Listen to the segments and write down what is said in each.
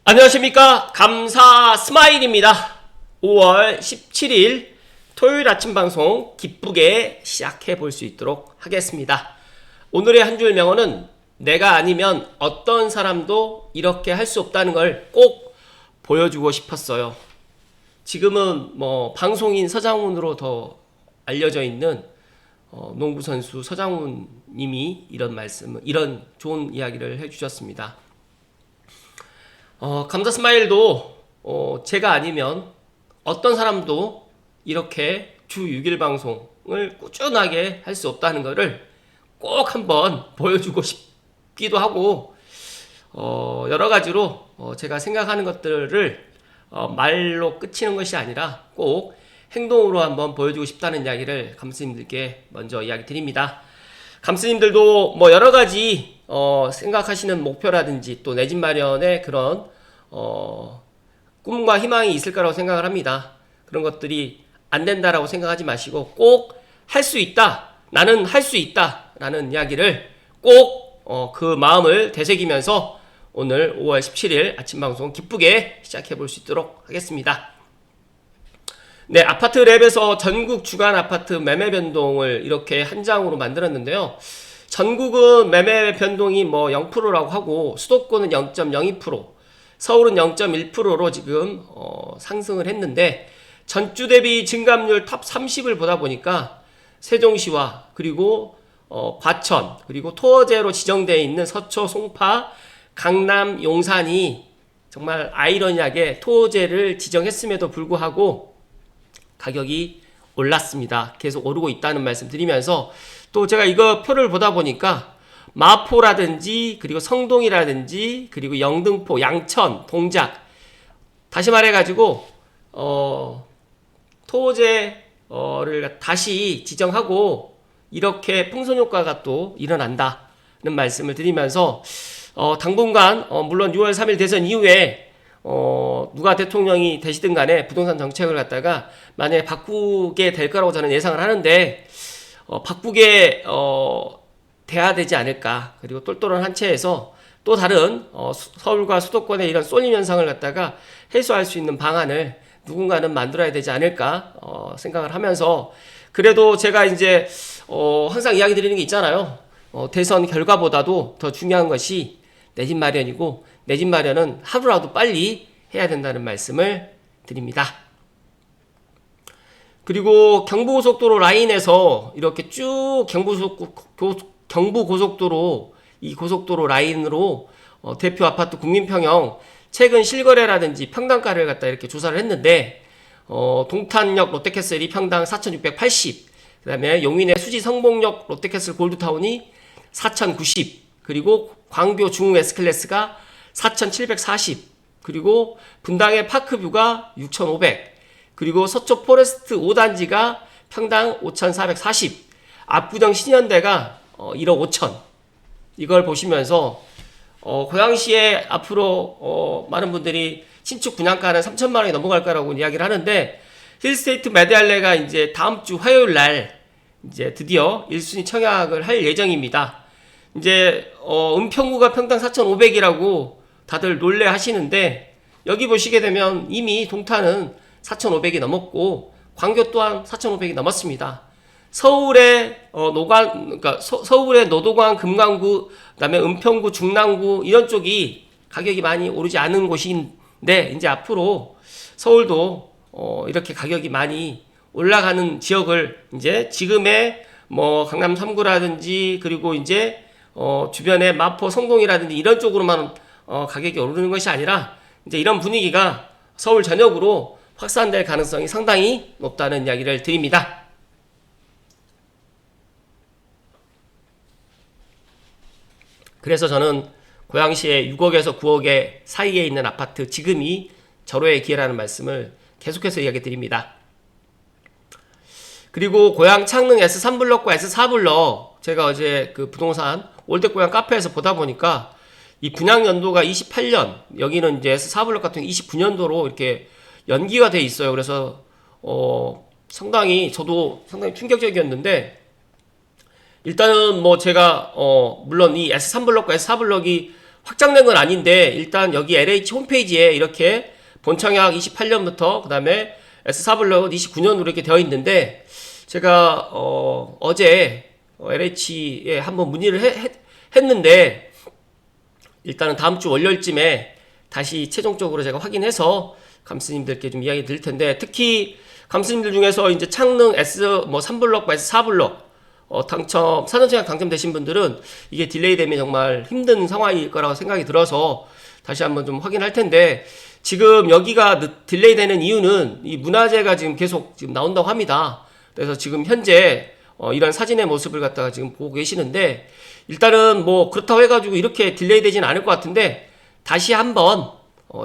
안녕하십니까, 감사 스마일입니다. 5월 17일 토요일 아침 방송 기쁘게 시작해 볼 수 있도록 하겠습니다. 오늘의 한 줄 명언은 내가 아니면 어떤 사람도 이렇게 할 수 없다는 걸 꼭 보여주고 싶었어요. 지금은 방송인 서장훈으로 더 알려져 있는 농구 선수 서장훈 님이 이런 좋은 이야기를 해주셨습니다. 감사 스마일도 제가 아니면 어떤 사람도 이렇게 주 6일 방송을 꾸준하게 할 수 없다는 것을 꼭 한번 보여주고 싶기도 하고, 여러 가지로 제가 생각하는 것들을 말로 끝이는 것이 아니라 꼭 행동으로 한번 보여주고 싶다는 이야기를 감스님들께 먼저 이야기 드립니다. 감스님들도 여러 가지 생각하시는 목표라든지 또 내 집 마련의 그런 꿈과 희망이 있을 거라고 생각을 합니다. 그런 것들이 안 된다라고 생각하지 마시고 꼭 할 수 있다, 나는 할 수 있다 라는 이야기를 꼭 그 마음을 되새기면서 오늘 5월 17일 아침 방송 기쁘게 시작해 볼 수 있도록 하겠습니다. 네, 아파트 랩에서 전국 주간 아파트 매매 변동을 이렇게 한 장으로 만들었는데요. 전국은 매매 변동이 0%라고 하고 수도권은 0.02%, 서울은 0.1%로 지금 상승을 했는데, 전주 대비 증감률 탑 30을 보다 보니까 세종시와 그리고 과천 그리고 토어제로 지정되어 있는 서초, 송파, 강남, 용산이 정말 아이러니하게 토어제를 지정했음에도 불구하고 가격이 올랐습니다. 계속 오르고 있다는 말씀 드리면서, 또 제가 이거 표를 보다 보니까 마포라든지 그리고 성동이라든지 그리고 영등포, 양천, 동작, 다시 말해가지고 토호제를 다시 지정하고 이렇게 풍선효과가 또 일어난다는 말씀을 드리면서, 당분간 물론 6월 3일 대선 이후에 누가 대통령이 되시든 간에 부동산 정책을 갖다가 만약에 바꾸게 될 거라고 저는 예상을 하는데, 바꾸게 돼야 되지 않을까. 그리고 똘똘한 한 채에서 또 다른 서울과 수도권의 이런 쏠림 현상을 갖다가 해소할 수 있는 방안을 누군가는 만들어야 되지 않을까 생각을 하면서, 그래도 제가 이제 항상 이야기 드리는 게 있잖아요. 대선 결과보다도 더 중요한 것이 내 집 마련이고, 내 집 마련은 하루라도 빨리 해야 된다는 말씀을 드립니다. 그리고 경부고속도로 라인에서 이렇게 쭉 경부고속도로 이 고속도로 라인으로 대표 아파트 국민평형 최근 실거래라든지 평당가를 갖다 이렇게 조사를 했는데, 동탄역 롯데캐슬이 평당 4,680, 그 다음에 용인의 수지 성봉역 롯데캐슬 골드타운이 4,090, 그리고 광교 중흥 S클래스가 4,740, 그리고 분당의 파크뷰가 6,500, 그리고 서초 포레스트 5단지가 평당 5,440, 압구정 신현대가 1억 5천. 이걸 보시면서 고양시에 앞으로 많은 분들이 신축 분양가는 3천만 원이 넘어갈 거라고 이야기를 하는데, 힐스테이트 메디알레가 이제 다음 주 화요일 날 이제 드디어 1순위 청약을 할 예정입니다. 이제 은평구가 평당 4,500이라고 다들 놀래 하시는데, 여기 보시게 되면 이미 동탄은 4,500이 넘었고 광교 또한 4,500이 넘었습니다. 서울의 서울의 노도광, 금강구, 그다음에 은평구, 중랑구 이런 쪽이 가격이 많이 오르지 않은 곳인데, 이제 앞으로 서울도 이렇게 가격이 많이 올라가는 지역을 이제 지금의 강남 3구라든지 그리고 이제 주변의 마포, 성동이라든지 이런 쪽으로만 가격이 오르는 것이 아니라 이제 이런 분위기가 서울 전역으로 확산될 가능성이 상당히 높다는 이야기를 드립니다. 그래서 저는 고양시의 6억에서 9억의 사이에 있는 아파트 지금이 절호의 기회라는 말씀을 계속해서 이야기 드립니다. 그리고 고양 창릉 S3블럭과 S4블럭, 제가 어제 그 부동산 올댓고양 카페에서 보다 보니까 이 분양 연도가 28년, 여기는 이제 S4블럭 같은 29년도로 이렇게 연기가 돼 있어요. 그래서 저도 상당히 충격적이었는데, 일단은 제가 물론 이 S3블럭과 S4블럭이 확정된 건 아닌데 일단 여기 LH 홈페이지에 이렇게 본청약 28년부터 그 다음에 S4블럭은 29년으로 이렇게 되어 있는데 제가 어제 LH에 한번 문의를 했는데 일단은 다음 주 월요일쯤에 다시 최종적으로 제가 확인해서 감스님들께 좀 이야기 드릴 텐데, 특히 감스님들 중에서 이제 창능 S 뭐 3블럭, S4블럭 당첨, 사전청약 당첨되신 분들은 이게 딜레이 되면 정말 힘든 상황일 거라고 생각이 들어서 다시 한번 좀 확인할 텐데, 지금 여기가 딜레이 되는 이유는 이 문화재가 지금 계속 지금 나온다고 합니다. 그래서 지금 현재 이런 사진의 모습을 갖다가 지금 보고 계시는데, 일단은 뭐 그렇다고 해가지고 이렇게 딜레이 되진 않을 것 같은데, 다시 한번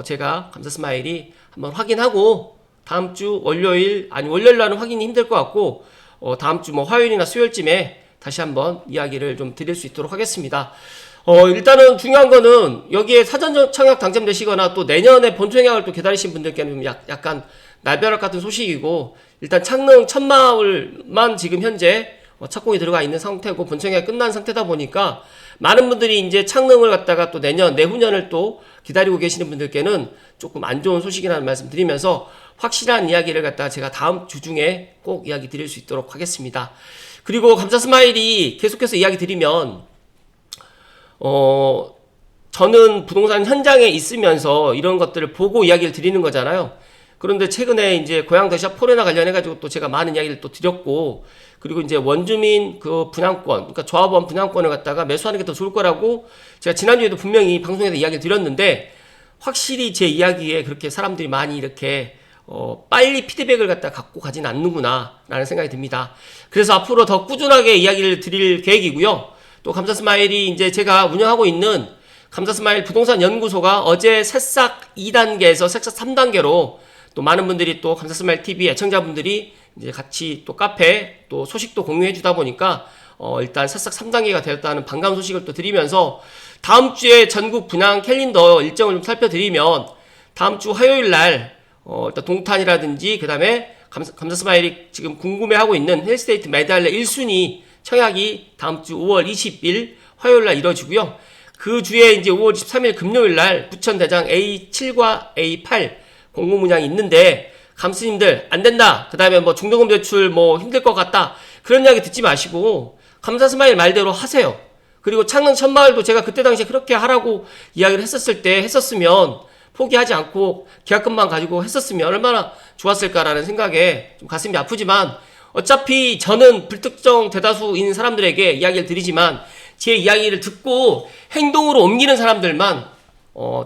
제가 감사스마일이 한번 확인하고 다음 주 월요일, 아니 월요일 날은 확인이 힘들 것 같고 다음 주 뭐 화요일이나 수요일쯤에 다시 한번 이야기를 좀 드릴 수 있도록 하겠습니다. 일단은 중요한 거는 여기에 사전 청약 당첨되시거나 또 내년에 본청약을 또 기다리신 분들께는 좀 약간 날벼락 같은 소식이고, 일단 창릉 천마을만 지금 현재 착공이 들어가 있는 상태고 본청약이 끝난 상태다 보니까 많은 분들이 이제 창릉을 갖다가 또 내후년을 또 기다리고 계시는 분들께는 조금 안 좋은 소식이라는 말씀 드리면서 확실한 이야기를 갖다가 제가 다음 주 중에 꼭 이야기 드릴 수 있도록 하겠습니다. 그리고 감사스마일이 계속해서 이야기 드리면 저는 부동산 현장에 있으면서 이런 것들을 보고 이야기를 드리는 거잖아요. 그런데 최근에 이제 고양도시와 포레나 관련해가지고 또 제가 많은 이야기를 또 드렸고, 그리고 이제 원주민 그 분양권, 그러니까 조합원 분양권을 갖다가 매수하는 게 더 좋을 거라고 제가 지난주에도 분명히 방송에서 이야기를 드렸는데, 확실히 제 이야기에 그렇게 사람들이 많이 이렇게 빨리 피드백을 갖다 갖고 가진 않는구나 라는 생각이 듭니다. 그래서 앞으로 더 꾸준하게 이야기를 드릴 계획이고요. 또 감사스마일이 이제 제가 운영하고 있는 감사스마일 부동산 연구소가 어제 새싹 2단계에서 새싹 3단계로 또 많은 분들이 또 감사스마일 TV 애청자분들이 이제 같이 또 카페 또 소식도 공유해 주다 보니까 일단 새싹 3단계가 되었다는 반가운 소식을 또 드리면서, 다음 주에 전국 분양 캘린더 일정을 좀 살펴드리면 다음 주 화요일 날 일단 동탄이라든지 그 다음에 감사스마일이 지금 궁금해하고 있는 힐스테이트 메달레 1순위 청약이 다음 주 5월 20일 화요일 날 이뤄지고요. 그 주에 이제 5월 23일 금요일 날 부천 대장 A7과 A8 공공분양이 있는데, 감스님들 안 된다, 그 다음에 뭐 중도금 대출 뭐 힘들 것 같다, 그런 이야기 듣지 마시고 감사스마일 말대로 하세요. 그리고 창릉 천마을도 제가 그때 당시에 그렇게 하라고 이야기를 했었으면 포기하지 않고 계약금만 가지고 했었으면 얼마나 좋았을까라는 생각에 좀 가슴이 아프지만, 어차피 저는 불특정 대다수인 사람들에게 이야기를 드리지만 제 이야기를 듣고 행동으로 옮기는 사람들만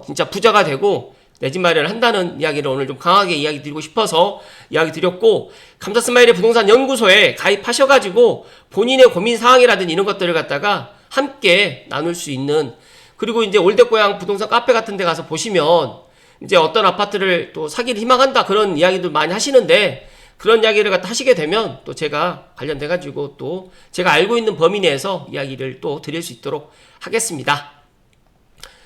진짜 부자가 되고 내 집 마련을 한다는 이야기를 오늘 좀 강하게 이야기 드리고 싶어서 이야기 드렸고, 감사스마일의 부동산 연구소에 가입하셔가지고 본인의 고민 사항이라든지 이런 것들을 갖다가 함께 나눌 수 있는, 그리고 이제 올댓고향 부동산 카페 같은 데 가서 보시면 이제 어떤 아파트를 또 사기를 희망한다 그런 이야기들 많이 하시는데, 그런 이야기를 갖다 하시게 되면 또 제가 관련돼가지고 또 제가 알고 있는 범위 내에서 이야기를 또 드릴 수 있도록 하겠습니다.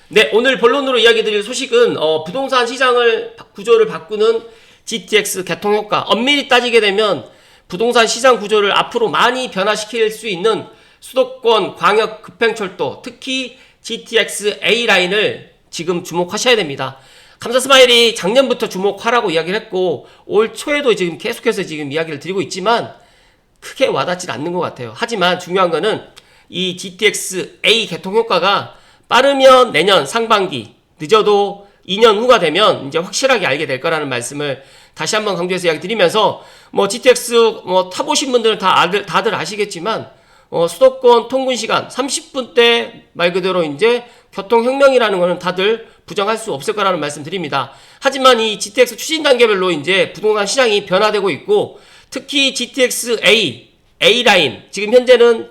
네, 오늘 본론으로 이야기 드릴 소식은 부동산 시장을 구조를 바꾸는 GTX 개통효과, 엄밀히 따지게 되면 부동산 시장 구조를 앞으로 많이 변화시킬 수 있는 수도권 광역 급행철도, 특히 GTX A라인을 지금 주목하셔야 됩니다. 감사스마일이 작년부터 주목하라고 이야기를 했고 올 초에도 지금 계속해서 지금 이야기를 드리고 있지만 크게 와닿지 않는 것 같아요. 하지만 중요한 거는 이 GTX A 개통효과가 빠르면 내년 상반기, 늦어도 2년 후가 되면 이제 확실하게 알게 될 거라는 말씀을 다시 한번 강조해서 이야기 드리면서, 뭐 GTX 뭐 타보신 분들은 다들 아시겠지만 수도권 통근 시간 30분대 말 그대로 이제 교통혁명이라는 거는 다들 부정할 수 없을 거라는 말씀 드립니다. 하지만 이 GTX 추진 단계별로 이제 부동산 시장이 변화되고 있고, 특히 GTX A라인, 지금 현재는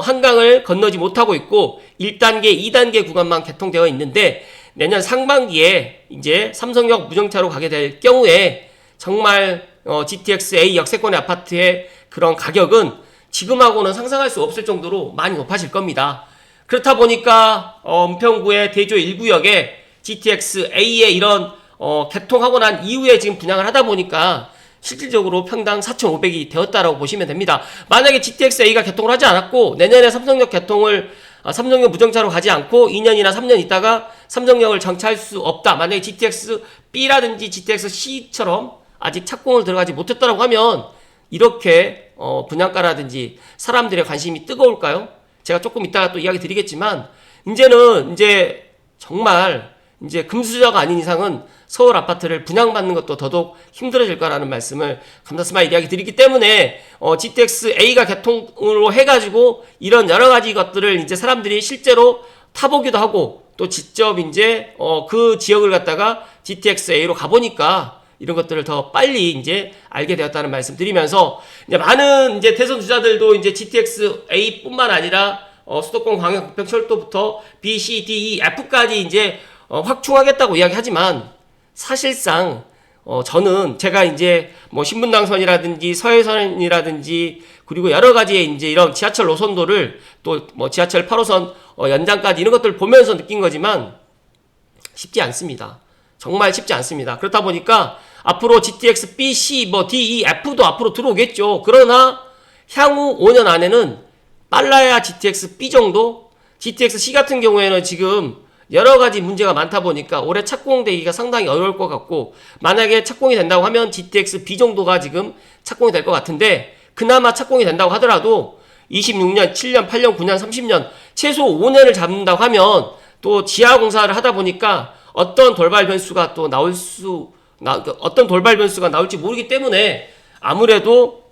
한강을 건너지 못하고 있고 1단계, 2단계 구간만 개통되어 있는데, 내년 상반기에 이제 삼성역 무정차로 가게 될 경우에 정말 GTX A 역세권의 아파트의 그런 가격은 지금하고는 상상할 수 없을 정도로 많이 높아질 겁니다. 그렇다 보니까 은평구의 대조 1구역에 GTX A의 이런 개통하고 난 이후에 지금 분양을 하다 보니까 실질적으로 평당 4,500이 되었다라고 보시면 됩니다. 만약에 GTX A가 개통을 하지 않았고 내년에 삼성역 개통을 삼성역 무정차로 가지 않고 2년이나 3년 있다가 삼성역을 정차할 수 없다. 만약에 GTX B라든지 GTX C처럼 아직 착공을 들어가지 못했다라고 하면 이렇게 분양가라든지 사람들의 관심이 뜨거울까요? 제가 조금 이따가 또 이야기 드리겠지만 이제는 이제 정말 이제 금수저가 아닌 이상은 서울 아파트를 분양받는 것도 더더욱 힘들어질 거라는 말씀을 감사스마일 이야기 드리기 때문에 GTX A가 개통으로 해가지고 이런 여러 가지 것들을 이제 사람들이 실제로 타보기도 하고 또 직접 이제 그 지역을 갖다가 GTX A로 가보니까 이런 것들을 더 빨리 이제 알게 되었다는 말씀 드리면서 이제 많은 이제 대선 주자들도 이제 GTX A뿐만 아니라 수도권 광역 북평철도부터 B, C, D, E, F까지 이제 확충하겠다고 이야기하지만 사실상 저는 제가 이제 뭐 신분당선이라든지 서해선이라든지 그리고 여러 가지의 이제 이런 지하철 노선도를 또 뭐 지하철 8호선 연장까지 이런 것들을 보면서 느낀 거지만 쉽지 않습니다. 정말 쉽지 않습니다. 그렇다 보니까 앞으로 GTX B, C, 뭐 D, E, F도 앞으로 들어오겠죠. 그러나 향후 5년 안에는 빨라야 GTX B 정도, GTX C 같은 경우에는 지금 여러 가지 문제가 많다 보니까 올해 착공되기가 상당히 어려울 것 같고 만약에 착공이 된다고 하면 GTX B 정도가 지금 착공이 될 것 같은데 그나마 착공이 된다고 하더라도 26년, 7년, 8년, 9년, 30년 최소 5년을 잡는다고 하면 또 지하 공사를 하다 보니까 어떤 돌발 변수가 또 어떤 돌발 변수가 나올지 모르기 때문에 아무래도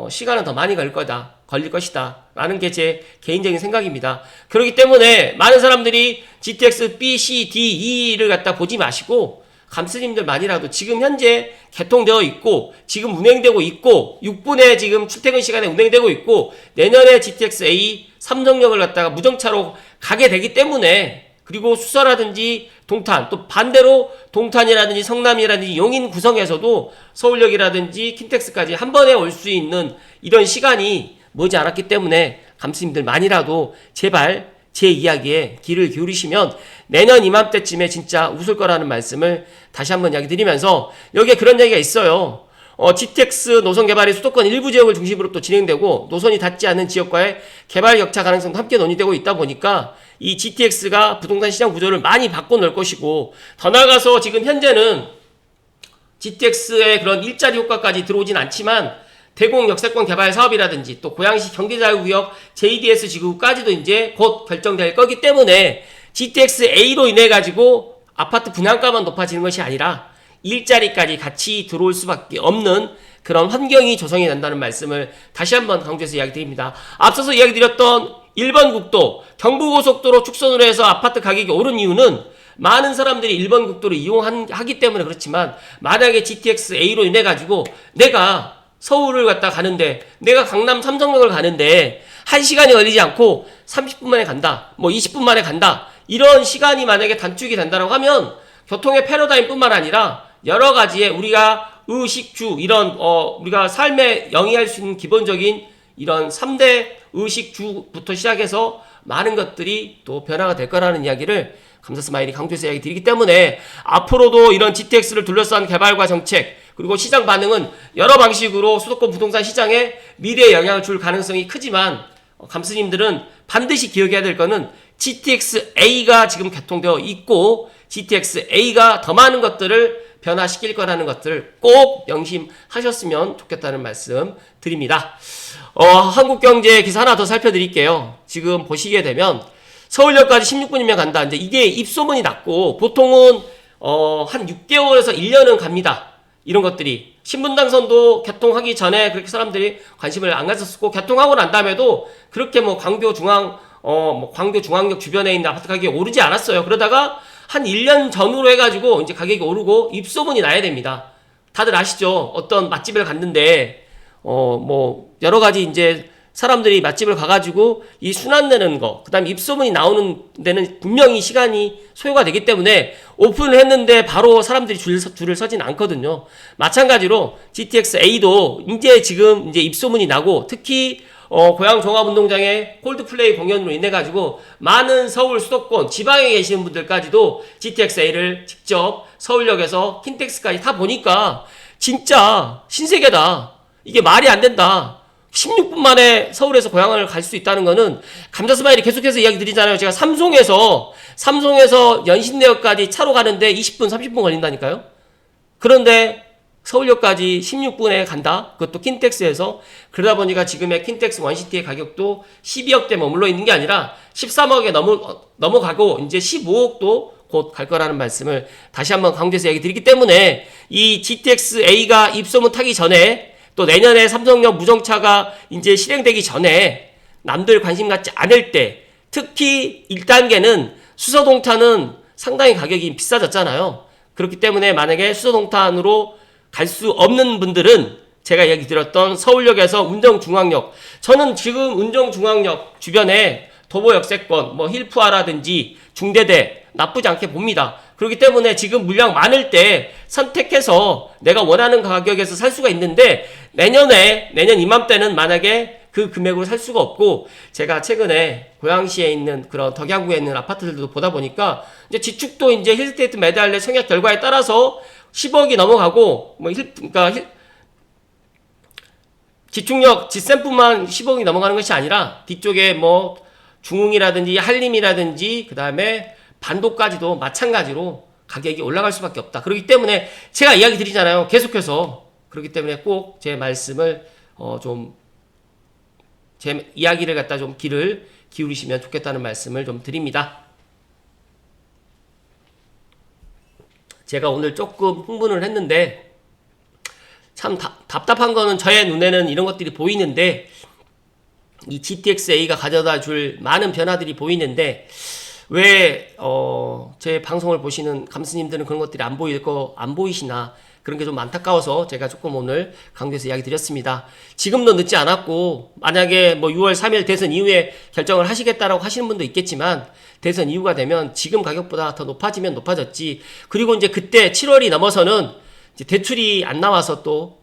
시간은 더 많이 걸릴 것이다 라는 게 제 개인적인 생각입니다. 그렇기 때문에 많은 사람들이 GTX B, C, D, E를 갖다 보지 마시고 감스님들만이라도 지금 현재 개통되어 있고 지금 운행되고 있고 6분에 지금 출퇴근 시간에 운행되고 있고 내년에 GTX A 삼성역을 갖다가 무정차로 가게 되기 때문에 그리고 수서라든지 동탄 또 반대로 동탄이라든지 성남이라든지 용인 구성에서도 서울역이라든지 킨텍스까지 한 번에 올 수 있는 이런 시간이 머지 않았기 때문에 감스님들만이라도 제발 제 이야기에 귀를 기울이시면 내년 이맘때쯤에 진짜 웃을 거라는 말씀을 다시 한번 이야기 드리면서 여기에 그런 얘기가 있어요. GTX 노선 개발이 수도권 일부 지역을 중심으로 또 진행되고 노선이 닿지 않는 지역과의 개발 격차 가능성도 함께 논의되고 있다 보니까 이 GTX가 부동산 시장 구조를 많이 바꿔놓을 것이고 더 나아가서 지금 현재는 GTX의 그런 일자리 효과까지 들어오진 않지만 대공 역세권 개발 사업이라든지 또 고양시 경제자유구역 JDS 지구까지도 이제 곧 결정될 거기 때문에 GTX A로 인해 가지고 아파트 분양가만 높아지는 것이 아니라 일자리까지 같이 들어올 수밖에 없는 그런 환경이 조성이 된다는 말씀을 다시 한번 강조해서 이야기 드립니다. 앞서서 이야기 드렸던 1번 국도 경부고속도로 축선으로 해서 아파트 가격이 오른 이유는 많은 사람들이 1번 국도를 이용하기 때문에 그렇지만 만약에 GTX A로 인해 가지고 내가 서울을 갔다 가는데 내가 강남 삼성역을 가는데 1시간이 걸리지 않고 30분 만에 간다. 뭐 20분 만에 간다. 이런 시간이 만약에 단축이 된다고 하면 교통의 패러다임뿐만 아니라 여러 가지의 우리가 의식주 이런 우리가 삶에 영위할 수 있는 기본적인 이런 3대 의식주부터 시작해서 많은 것들이 또 변화가 될 거라는 이야기를 감사스마일이 강조해서 이야기 드리기 때문에 앞으로도 이런 GTX를 둘러싼 개발과 정책 그리고 시장 반응은 여러 방식으로 수도권 부동산 시장에 미래에 영향을 줄 가능성이 크지만 감스님들은 반드시 기억해야 될 거는 GTX A가 지금 개통되어 있고 GTX A가 더 많은 것들을 변화시킬 거라는 것들을 꼭 명심하셨으면 좋겠다는 말씀 드립니다. 한국경제 기사 하나 더 살펴드릴게요. 지금 보시게 되면 서울역까지 16분이면 간다. 이제 이게 입소문이 났고 보통은 한 6개월에서 1년은 갑니다. 이런 것들이 신분당선도 개통하기 전에 그렇게 사람들이 관심을 안 가졌었고 개통하고 난 다음에도 그렇게 뭐 광교 중앙역 주변에 있는 아파트 가격이 오르지 않았어요. 그러다가 한 1년 전후로 해가지고 이제 가격이 오르고 입소문이 나야 됩니다. 다들 아시죠? 어떤 맛집을 갔는데 뭐 여러 가지 이제 사람들이 맛집을 가가지고 이 순환 내는 거, 그 다음에 입소문이 나오는 데는 분명히 시간이 소요가 되기 때문에 오픈을 했는데 바로 사람들이 줄을 서진 않거든요. 마찬가지로 GTX A도 이제 지금 이제 입소문이 나고 특히 고양 종합운동장의 콜드플레이 공연으로 인해 가지고 많은 서울 수도권 지방에 계시는 분들까지도 GTX A를 직접 서울역에서 킨텍스까지 타 보니까 진짜 신세계다. 이게 말이 안 된다. 16분 만에 서울에서 고향을 갈 수 있다는 거는 감자스마일이 계속해서 이야기 드리잖아요. 제가 삼송에서 연신내역까지 차로 가는데 20분, 30분 걸린다니까요. 그런데 서울역까지 16분에 간다. 그것도 킨텍스에서. 그러다 보니까 지금의 킨텍스 원시티의 가격도 12억대 머물러 있는 게 아니라 13억에 넘어가고 이제 15억도 곧 갈 거라는 말씀을 다시 한번 강조해서 얘기 드리기 때문에 이 GTX-A가 입소문 타기 전에 또 내년에 삼성역 무정차가 이제 실행되기 전에 남들 관심 갖지 않을 때 특히 1단계는 수소동탄은 상당히 가격이 비싸졌잖아요. 그렇기 때문에 만약에 수소동탄으로 갈 수 없는 분들은 제가 얘기 드렸던 서울역에서 운정중앙역, 저는 지금 운정중앙역 주변에 도보역세권, 뭐 힐프아라든지 중대대 나쁘지 않게 봅니다. 그렇기 때문에 지금 물량 많을 때 선택해서 내가 원하는 가격에서 살 수가 있는데 내년 이맘때는 만약에 그 금액으로 살 수가 없고, 제가 최근에 고양시에 있는 그런 덕양구에 있는 아파트들도 보다 보니까 이제 지축도 이제 힐스테이트 매달래 청약 결과에 따라서 10억이 넘어가고 지축력 지샘뿐만 10억이 넘어가는 것이 아니라 뒤쪽에 뭐 중흥이라든지 한림이라든지 그 다음에 반도까지도 마찬가지로 가격이 올라갈 수밖에 없다. 그렇기 때문에 제가 이야기 드리잖아요. 계속해서. 그렇기 때문에 꼭 제 말씀을 제 이야기를 갖다 좀 귀를 기울이시면 좋겠다는 말씀을 좀 드립니다. 제가 오늘 조금 흥분을 했는데 참 답답한 거는 저의 눈에는 이런 것들이 보이는데, 이 GTX-A가 가져다 줄 많은 변화들이 보이는데 왜 제 방송을 보시는 감스님들은 그런 것들이 안 보이시나, 그런 게 좀 안타까워서 제가 조금 오늘 강조해서 이야기 드렸습니다. 지금도 늦지 않았고, 만약에 뭐 6월 3일 대선 이후에 결정을 하시겠다라고 하시는 분도 있겠지만 대선 이후가 되면 지금 가격보다 더 높아지면 높아졌지. 그리고 이제 그때 7월이 넘어서는 이제 대출이 안 나와서 또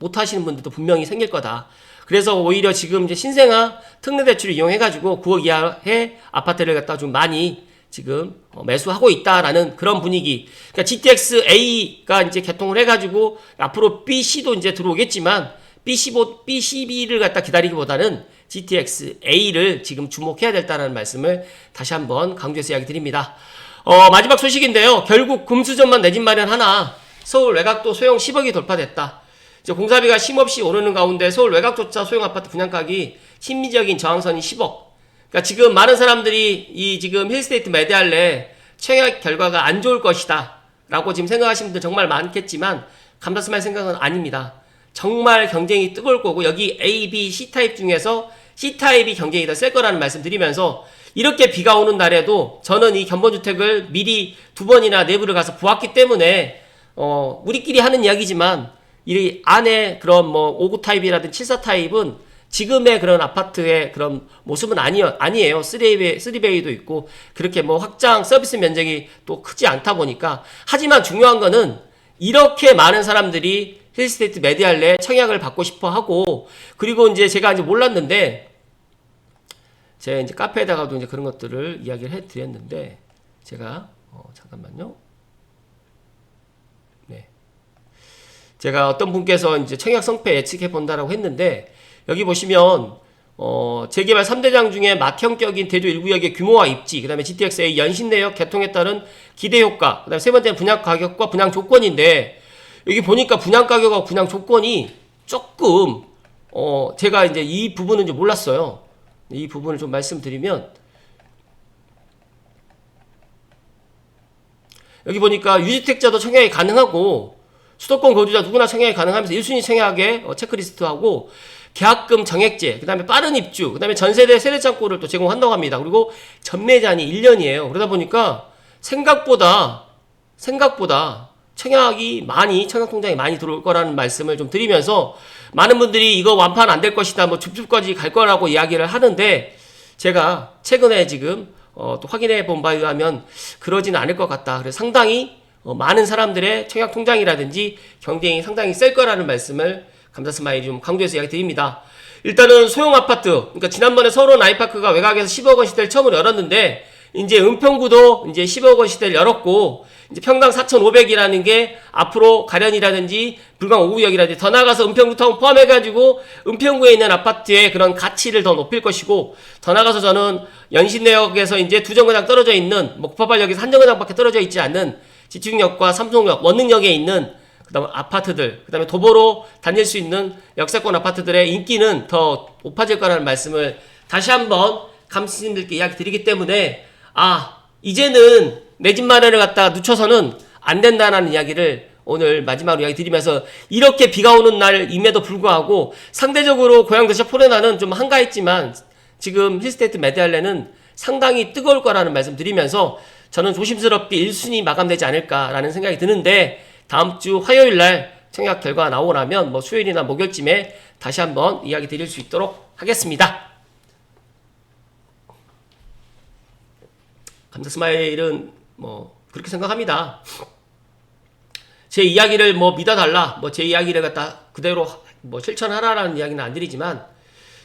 못 하시는 분들도 분명히 생길 거다. 그래서 오히려 지금 이제 신생아 특례 대출을 이용해가지고 9억 이하의 아파트를 갖다 좀 많이 지금 매수하고 있다라는 그런 분위기. 그러니까 GTX-A가 이제 개통을 해가지고 앞으로 BC도 이제 들어오겠지만 BCB를 갖다 기다리기보다는 GTX-A를 지금 주목해야 된다는 말씀을 다시 한번 강조해서 이야기 드립니다. 마지막 소식인데요. 결국 금수저만 내 집 마련하나 서울 외곽도 소형 10억이 돌파됐다. 이제 공사비가 쉼없이 오르는 가운데 서울 외곽조차 소형 아파트 분양가격이 심리적인 저항선이 10억. 그러니까 지금 많은 사람들이 이 지금 힐스테이트 매달래 청약 결과가 안 좋을 것이다 라고 지금 생각하시는 분들 정말 많겠지만 감사스마일 생각은 아닙니다. 정말 경쟁이 뜨거울 거고, 여기 A, B, C타입 중에서 C타입이 경쟁이 더 셀 거라는 말씀 드리면서, 이렇게 비가 오는 날에도 저는 이 견본주택을 미리 2번이나 내부를 가서 보았기 때문에 우리끼리 하는 이야기지만 이 안에 그런 뭐 5구 타입이라든지 74 타입은 지금의 그런 아파트의 그런 모습은 아니에요. 3베이도 있고 그렇게 뭐 확장 서비스 면적이 또 크지 않다 보니까. 하지만 중요한 거는 이렇게 많은 사람들이 힐스테이트 매디알레 청약을 받고 싶어 하고, 그리고 이제 제가 이제 몰랐는데 제가 이제 카페에다가도 이제 그런 것들을 이야기를 해 드렸는데, 제가 잠깐만요. 네. 제가 어떤 분께서 이제 청약 성패 예측해 본다라고 했는데, 여기 보시면 재개발 3대장 중에 맏형격인 대조 1구역의 규모와 입지, 그 다음에 GTX-A 연신내역 개통에 따른 기대효과, 그 다음에 세 번째는 분양 가격과 분양 조건인데, 여기 보니까 분양 가격하고 분양 조건이 조금 제가 이제 이 부분은 좀 몰랐어요. 이 부분을 좀 말씀드리면, 여기 보니까 유주택자도 청약이 가능하고 수도권 거주자 누구나 청약이 가능하면서 1순위 청약에 체크리스트하고 계약금 정액제, 그 다음에 빠른 입주, 그 다음에 전세대 세대창고를 또 제공한다고 합니다. 그리고 전매제한이 1년이에요. 그러다 보니까 생각보다 청약통장이 많이 들어올 거라는 말씀을 좀 드리면서, 많은 분들이 이거 완판 안 될 것이다, 뭐 줍줍까지 갈 거라고 이야기를 하는데, 제가 최근에 지금 또 확인해 본 바에 의하면 그러지는 않을 것 같다. 그래서 상당히 많은 사람들의 청약통장이라든지 경쟁이 상당히 셀 거라는 말씀을 감사스마일 좀 강조해서 이야기 드립니다. 일단은 소형 아파트, 그러니까 지난번에 서울원 아이파크가 외곽에서 10억 원시대를 처음으로 열었는데 이제 은평구도 이제 10억 원 시대를 열었고, 이제 평당 4,500이라는 게 앞으로 가련이라든지 불광 5구역이라든지 더 나아가서 은평구타운 포함해가지고 은평구에 있는 아파트의 그런 가치를 더 높일 것이고, 더 나아가서 저는 연신내역에서 이제 두 정거장 떨어져 있는, 뭐 구파발역에서 한 정거장밖에 떨어져 있지 않는 지축역과 삼성역, 원능역에 있는 그다음 아파트들, 그다음에 도보로 다닐 수 있는 역세권 아파트들의 인기는 더 높아질 거라는 말씀을 다시 한번 감독님들께 이야기 드리기 때문에, 이제는 내 집 마련을 갖다가 늦춰서는 안 된다는 이야기를 오늘 마지막으로 이야기 드리면서, 이렇게 비가 오는 날임에도 불구하고 상대적으로 고양도시 포레나는 좀 한가했지만 지금 힐스테이트 메디알레는 상당히 뜨거울 거라는 말씀 드리면서, 저는 조심스럽게 1순위 마감되지 않을까라는 생각이 드는데, 다음 주 화요일 날 청약 결과가 나오고 나면 뭐 수요일이나 목요일쯤에 다시 한번 이야기 드릴 수 있도록 하겠습니다. 감사 스마일은 뭐 그렇게 생각합니다. 제 이야기를 뭐 믿어달라, 뭐 제 이야기를 갖다 그대로 뭐 실천하라라는 이야기는 안 드리지만,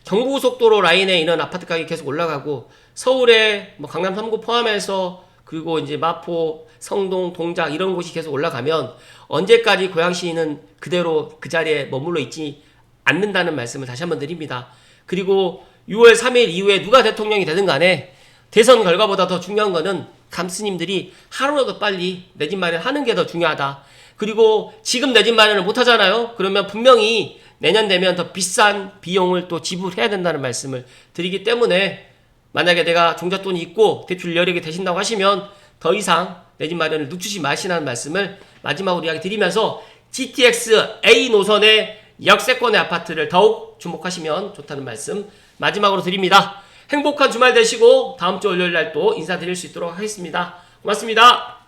경부고속도로 라인에 있는 아파트 가격이 계속 올라가고, 서울에 뭐 강남 3구 포함해서, 그리고 이제 마포, 성동, 동작 이런 곳이 계속 올라가면 언제까지 고양시는 그대로 그 자리에 머물러 있지 않는다는 말씀을 다시 한번 드립니다. 그리고 6월 3일 이후에 누가 대통령이 되든 간에 대선 결과보다 더 중요한 거는 감스님들이 하루라도 빨리 내 집 마련하는 게 더 중요하다. 그리고 지금 내 집 마련을 못 하잖아요. 그러면 분명히 내년 되면 더 비싼 비용을 또 지불해야 된다는 말씀을 드리기 때문에, 만약에 내가 종잣돈이 있고 대출 여력이 되신다고 하시면 더 이상 내 집 마련을 늦추지 마시라는 말씀을 마지막으로 이야기 드리면서, GTX A 노선의 역세권의 아파트를 더욱 주목하시면 좋다는 말씀 마지막으로 드립니다. 행복한 주말 되시고 다음 주 월요일 날 또 인사드릴 수 있도록 하겠습니다. 고맙습니다.